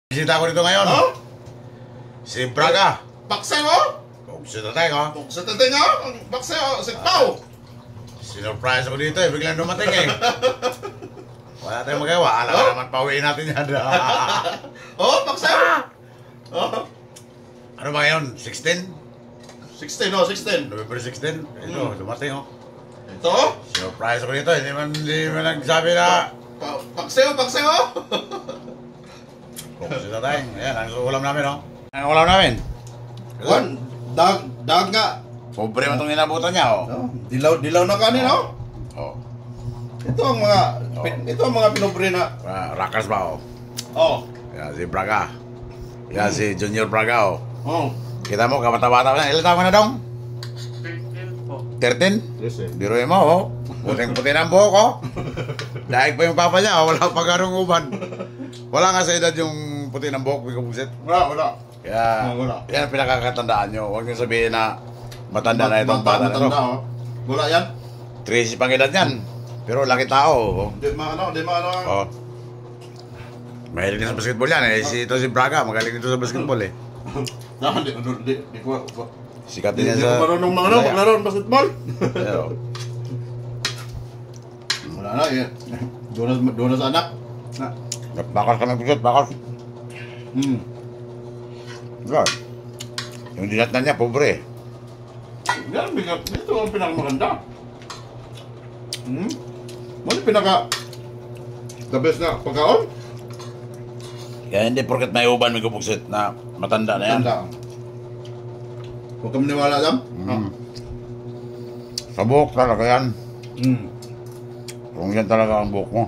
Bisita ko dito ngayon. Oh? Si Braga. Baksay mo? Si tatay ko. Sa tatay nga, ang baksay mo, si Pao. Sinurprise ako dito eh, biglang dumating eh. Wala tayong magawa, alam ka naman pauwiin natin yan. Oh, baksay mo? Oh. Ano ba ngayon? 16? 16, oh, 16. November 16? Ito, dumating oh. Ito? Sinurprise ako dito, hindi man nagsabi na. Baksay mo, baksay mo? Kung si tatay, ayan, ang ulam namin oh. Ang ulam namin? Juan, dag nga. Pobre man itong inabutan niya oh. Oh, dilaw na kanin, oh. Oh. Ito ang mga pinobre na. Rakas ba oh? Oh. Yan si Braga. Yan si Junior Braga oh. Oh. Kita mo, kabata-bata pa na. Ilan taon ka na dong? 13? Yes, eh. Biruin mo oh. Puting-puti ng buhok oh. Daig pa yung papa niya oh. Wala pa ganong uban. Wala nga sa edad yung puti ng buhok. Wala. Kaya, Wala. yan ang pinakakatandaan nyo. Huwag nyo sabihin na matanda na itong bata na ito. Oh. Wala yan? 13 pang edad yan. Pero laki tao oh. Di maano. Oh. Mahilig din sa basketball yan eh. Ito si Braga, magaling dito sa basketball eh. Di ko. Sikat Di din yan ko sa... marunong maglaro ng basketball. Pero, Wala na, eh. Doon na sa anak. bakal kami bigot, bakal. God. Yung dinatnan niya, pobre. Yan, bigat. Ito ang pinakamaganda. Ano the best na pagkaon? Kaya hindi porket may uban, may kupuksit na matanda na yan. Huwag kami niwala lang. Sa buhok talaga yan. Mm. Kung yan talaga ang buhok mo.